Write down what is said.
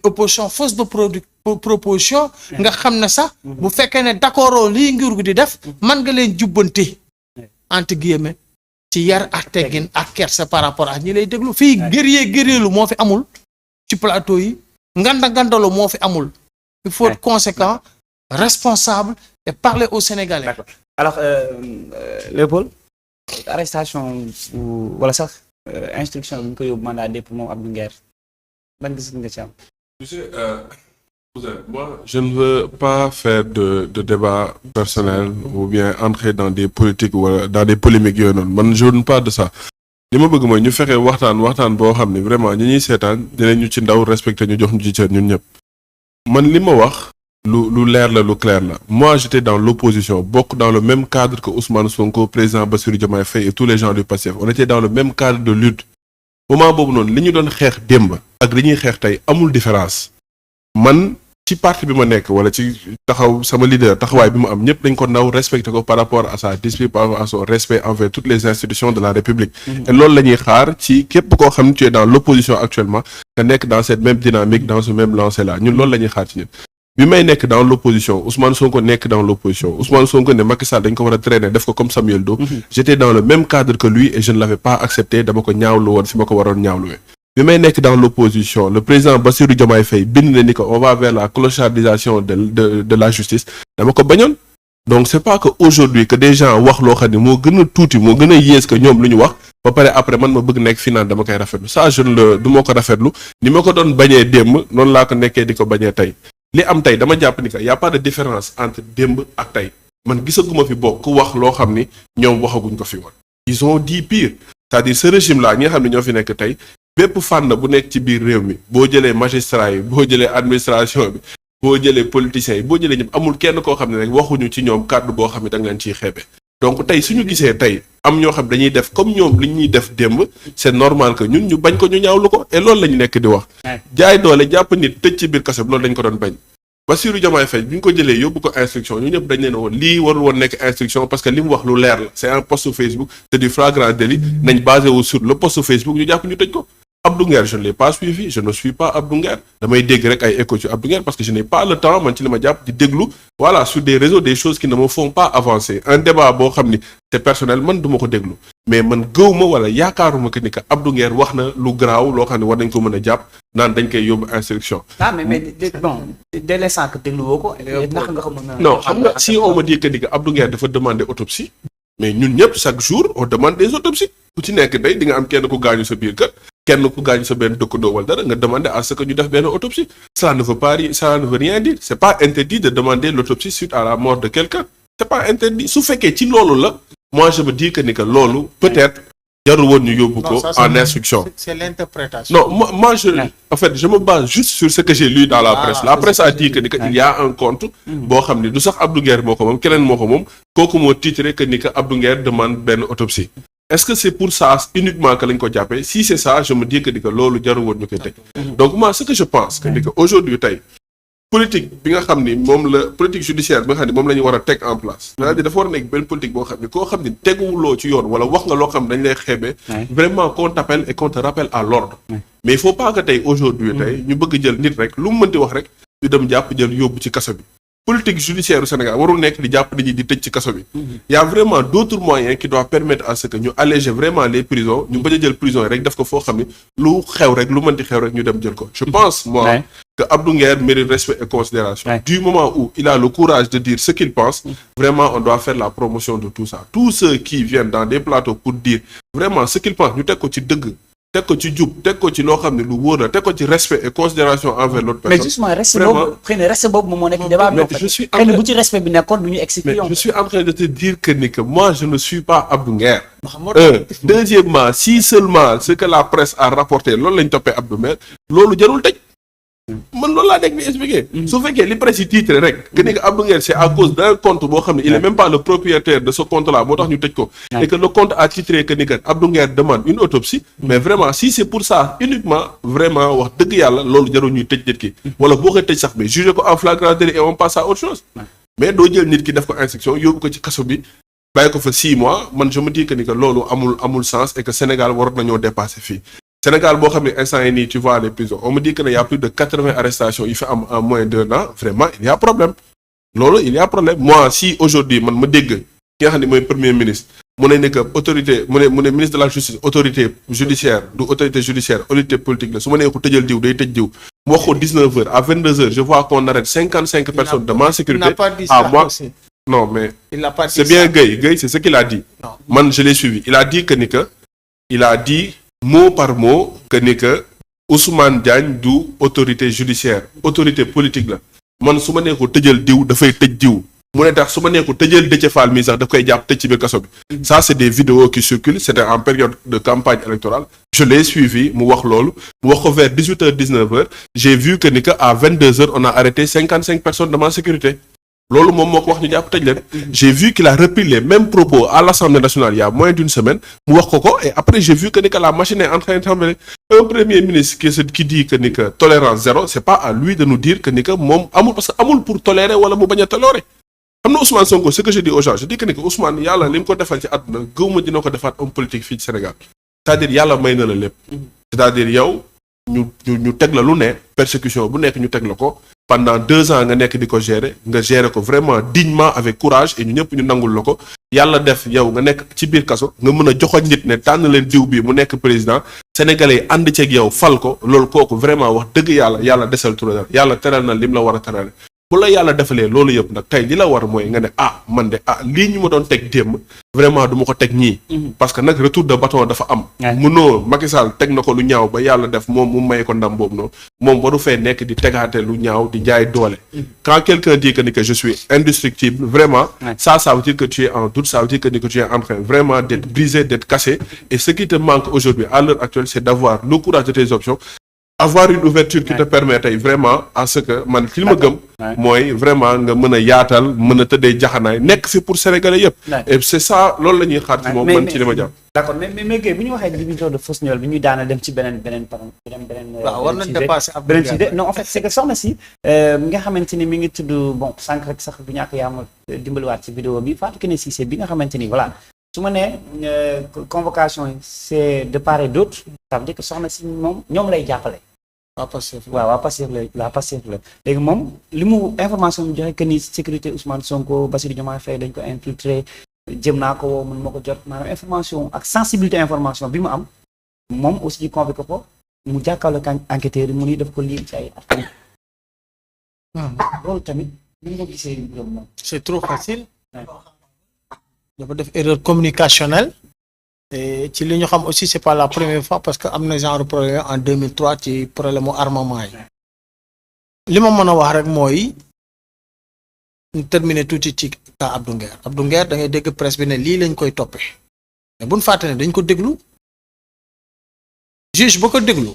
opposition force de proposition nga xam ne sax bu fekkee ne d'accord lii nguur gi di def man nga leen jubbanti entre guillemets ci yar ak teggin ak kersa par rapport ak ñi lay déglu fii gëryeelu moo fi amul ci plateau yi ngandalu moo fi amul il faut être conséquent responsable et parler aux Sénégalais. D'accord. Alors Léopold arrestation wala sax instruction bi ñu ko yóbbu mandat de dépôt moom Abdou Nguer ban gis nga ci am. Tu sais, moi, je ne veux pas faire de débat personnel ou bien entrer dans des politiques ou dans des polémiques yooyu noonu man je ne parle pas de ça. li ma bëgg mooy ñu fexe waxtaan boo xam ne vraiment ñi ñuy seetaan dinañu ci ndaw respecté ñu jox ñu ci cër ñun ñëpp. man li ma wax lu leer la lu clair la moi j'étais dans l'opposition bokk dans le même cadre que Ousmane Sonko président Bassirou Diomaye Faye et tous les gens du PASTEF on était dans le même cadre de lutte moment boobu noonu li ñu doon xeex démb ak li ñuy xeex tey amul différence man ci parti bi ma nekk wala ci taxaw sama leader taxawaay bi mu am ñëpp dañ ko naw respecté ko par rapport à sa discipline par rapport à son respect envers toutes les institutions de la République et loolu la ñuy xaar ci képp koo xam ne tu es dans l'opposition actuellement nga nekk dans cette même dynamique dans ce même lancer là ñun loolu la ñuy xaar ci ñun bi may nekk dans l'opposition Ousmane Sonko nekk dans l'opposition Ousmane Sonko ne Macky Sall dañ ko war a traîner def ko comme Samuel Doe j'étais dans le même cadre que lui et je ne l'avais pas accepté dama ko ñaawlu woon fi ma ko waroon ñaawluwee bi may nekk dans l'opposition le président Bassirou Diomaye Faye bind na ni ko on va vers la clochardisation de la justice dama ko bañoon donc c'est pas que aujourd'hui que des gens wax loo xam ne moo gën a tuuti moo gën a yées que ñoom lu ñu wax ba pare après man ma bëgg nekk fi naan dama koy rafetlu ça je ne du ma ko rafetlu ni ma ko doon bañee démb noonu laa ko nekkee di ko bañee tey li am tey dama jàpp ni que y a pas de différence entre démb ak tey man gisaguma fi bokk ku wax loo xam ni ñoom waxaguñ ko fi woon ils ont dit pire c'est-à-dire ce régime là ñi nga xam ne ñoo fi nekk tey bépp fànn bu nekk ci biir réew mi boo jëlee magistrat yi boo jëlee administration bi boo jëlee politiciens yi boo jëlee ñëpp amul kenn koo xam ne rek waxuñu ci ñoom kàddu boo xam ne da nga leen ciy xeebe donc tey suñu gisee tey am ñoo xam dañuy def comme ñoom li ñuy def démb c'est normal que ñun ñu bañ ko ñu ñaawlu ko et loolu la ñu nekk di wax jaay doole jàpp nit tëj ci biir kaso bi loolu dañ ko doon bañ Bassirou Diomaye Faye bi ñu ko jëlee yóbbu ko instruction ñu ñëpp dañ leen woon lii warul woon nekk instruction parce que li mu wax lu leer la c'est un post Facebook c'est du flagrant délit nañ basé wu sur le post Facebook ñu jàpp ñu tëj ko Abdou Nguer je ne l'ai pas suivi je ne suis pas Abdou Nguer damay dégg rek ay écho ci Abdou Nguer parce que je n'ai pas le temps man ci li ma jàpp di déglu voilà sur des réseaux des choses qui ne me font pas avancer un débat boo xam ni c'est personnel man du ma ko déglu mais man gëwma wala yaakaaruma que ni que Abdou Nguer wax na lu garaaw loo xam ne war nañ ko mën a jàpp naan dañ koy yóbbu instruction. ah mais bon dès l'instant que déglu woo ko. ndax nga ko mën a. non xam nga si on me dit que ni que Abdou Nguer dafa demander autopsie mais ñun ñëpp chaque jour on demande des autopsies ku ci nekk day di nga am kenn ku gaañu sa biir kër. kenn ku gaañ sa benn dëkkandoo wala dara nga demander à ce que ñu def benn autopsie ça ne veut rien dire c'est pas interdit de demander l'autopsie suite à la mort de quelqu'un c'est pas interdit su fekkee ci loolu la moi je me dis que ni que loolu peut-être jarul woon ñu yóbbu ko en instruction c'est l'interprétation non moi en fait je me base juste sur ce que j'ai lu dans la presse a dit que ni que il y a un compte boo xam ni du sax Abdou Nguer moo ko moom keneen moo ko moom kooku moo titré que ni que Abdou Nguer demande benn autopsie est-ce que c'est pour ça uniquement que lañ ko jàppee si c'est ça je me dis que ni que loolu jarul woon ñu koy teg donc moi ce que je pense que ni que aujourd'hui tey politique bi nga xam ni moom la politique judiciaire bi nga xam ni moom la ñu war a teg en place c'est-à-dire dafa war a nekk benn politique boo xam ni koo xam ni teguwuloo ci yoon wala wax nga loo xam dañ lay xeebee vraiment qu'on t'appelle et qu'on te rappelle à l'ordre mais il faut pas que tey aujourd'hui tey ñu bëgg jël nit rek lu mu mënti wax rek ñu dem jàpp jël yóbbu ci kaso bi politique judiciaire au Sénégal warul nekk di jàpp nit ñi di tëj ci kaso bi y a vraiment d'autres moyens qui doivent permettre à ce que ñu alléger vraiment les prisons ñu bañ a jël prison yi rek def ko foo xam ni lu xew rek lu mënti xew rek ñu dem jël ko je pense moi que Abdou Nguer mérite respect et considération du moment où il a le courage de dire ce qu'il pense vraiment on doit faire la promotion de tout ça tous ceux qui viennent dans des plateaux pour dire vraiment ce qu'ils pensent ñu teg ko ci dëgg teg ko ci jub teg ko ci loo xam ne lu wóor la teg ko ci respect et considération envers l'autre personne. mais justement respect boobu xëy na respect boobu moom moo nekk débat bi. je suis xëy na bu ci respect bi nekkoon du ñu expliquer. mais je suis en train de te dire que ni que moi je ne suis pas Abdou Nguer. Deuxièmement si seulement ce que la presse a rapporté loolu lañ toppee Abdou Nguer loolu jarul tëj. man loolu laa nekk di expliquer. su fekkee li presse yi titre rek. que ni que Abdou Nguer c'est à cause d'un compte boo xam ne il est même pas le propriétaire de ce compte là moo tax ñu tëj ko. et que le compte a titré que ni que Abdou Nguer demande une autopsie. mais vraiment si c'est pour ça uniquement vraiment wax dëgg yàlla loolu jarul ñuy tëj nit ki. wala boo ko tëj sax mais juger ko en flagrant délit et on passe à autre chose. mais doo jël nit ki def ko instruction yóbbu ko ci kaso bi bàyyi ko fa 6 mois man je me dis que ni que loolu amul sens et que Sénégal waroon nañoo dépasser fii. Sénégal boo xam ne instant yi nii tu vois les prisons on me dit que ne y a plus de 80 arrestations il fait en moins d'1 an vraiment il y a problème loolu il y a problème moi si aujourd'hui man ma dégg ki nga xam ne mooy premier ministre mu ne nekk autorité mu ne ministre de la justice autorité judiciaire du autorité judiciaire autorité politique la su ma nee ko tëjal diw day tëj diw mu wax ko 19h à 22h je vois qu'on arrête 55 personnes de ma sécurité. Il n'a pas dit ça moi aussi. non mais Il n'a pas dit c'est bien Gueye c'est ce qu'il a dit. Non. Man je l'ai suivi il a dit que ni que il a dit mot par mot que ni que Ousmane Diagne du autorité judiciaire autorité politique la man su ma nee ko tëjal diw dafay tëj diw mu ne tax su ma nee ko tëjal Déthié Fall mii sax daf koy jàpp tëj ci biir kaso bi. Ça c'est des vidéos qui circulent c'était en période de campagne électorale je l'ai suivi mu wax loolu mu wax ko vers 18h 19h j'ai vu que ni que à 22h on a arrêté 55 personnes de ma sécurité. loolu moom moo ko wax ñu jàpp tëj leen. j'ai vu qu'il a repris les mêmes propos à l'Assemblée nationale il y a moins d'une semaine mu wax ko et après j'ai vu que ni que la machine est en train de trembler. Un premier ministre qui dit que ni que tolérance zéro c'est pas à lui de nous dire que ni que moom amul parce que amul pour tolérer wala mu bañ a tolérer. xam na Ousmane Sonko ce que je dis aux gens je dis que ni que Ousmane yàlla li mu ko defal ci àdduna gëwuma dina ko defaat homme politique fii ci Sénégal c'est-à-dire yàlla may na la lépp. c'est-à-dire yow ñu teg la lu ne persécution bu nekk ñu teg la ko. pendant 2 ans nga nekk di ko gérer nga gérer ko vraiment dignement avec courage et ñu ñëpp ñu nangul la ko yàlla def yow nga nekk ci biir kaso nga mën a joxoñ nit ne tànn leen diw bi mu nekk président sénégalais yi ànd ceeg yow fal ko loolu kooku vraiment wax dëgg yàlla desal tura yàlla teral na lim la war a terale bu la yàlla defalee loolu yëpp nag tey li la war mooy nga ne man de lii ñu ma doon teg démb vraiment du ma ko teg ñii. parce que nag retour de bâton dafa am. mënoo Macky Sall teg na ko lu ñaaw ba yàlla def moom mu may ko ndam boobu noonu moom waru fee nekk di tegaate lu ñaaw di jaay doole. quand quelqu'un dit que ni que je suis indestructible vraiment. ça veut dire que tu es en doute ça veut dire que ni que tu es en train vraiment d'être brisé d'être cassé et ce qui te manque aujourd'hui à l'heure actuelle c'est d'avoir le courage de tes options. avoir une ouverture qui te permet tey vraiment à ce que man li ma gëm mooy vraiment nga mën a yaatal mën a tëddee jaxanaay nekk fi pour sénégalais yëpp et c'est ça loolu la ñuy xaar ci moom man ci li ma jàpp d'accord mais Gueye bu ñu waxee division de fausse nouvelle bi ñuy daana dem ci beneen waaw war nañ dépasser ab beneen sujet non en fait c'est que soxna si mi nga xamante ni mi ngi tudd bon sànq rek sax bu ñàkk yaa ma dimbaliwaat ci vidéo bi Fatou Kiné Cissé bi nga xamante ni voilà su ma nee convocation yi c'est de part et d'autre ça veut dire que soxna si moom ñoom lay jàppale waa Pastef la léegi moom li mu information bi joxe que ni sécurité Ousmane Sonko Bassirou Diomaye Faye dañ ko infiltré jëm naa ko woo mën ma ko jot maanaam information ak sensibilité information bi mu am moom aussi ñu convoqué ko mu jàkkaarloo ak enquêteurs yi mu ni daf ko lii ci ay at loolu tamit ni nga gisee moom c'est trop facile dafa def erreur communicationnelle et ci li ñu xam aussi c'est pas la première fois parce que am na genre problème en 2003 ci problème mu armement yi li ma mën a wax rek mooy ñu terminer tuuti ci cas Abdou Nguer da ngay dégg presse bi ne lii lañ koy toppee mais bu ñu fàtte ne dañ ko déglu juge ba ko déglu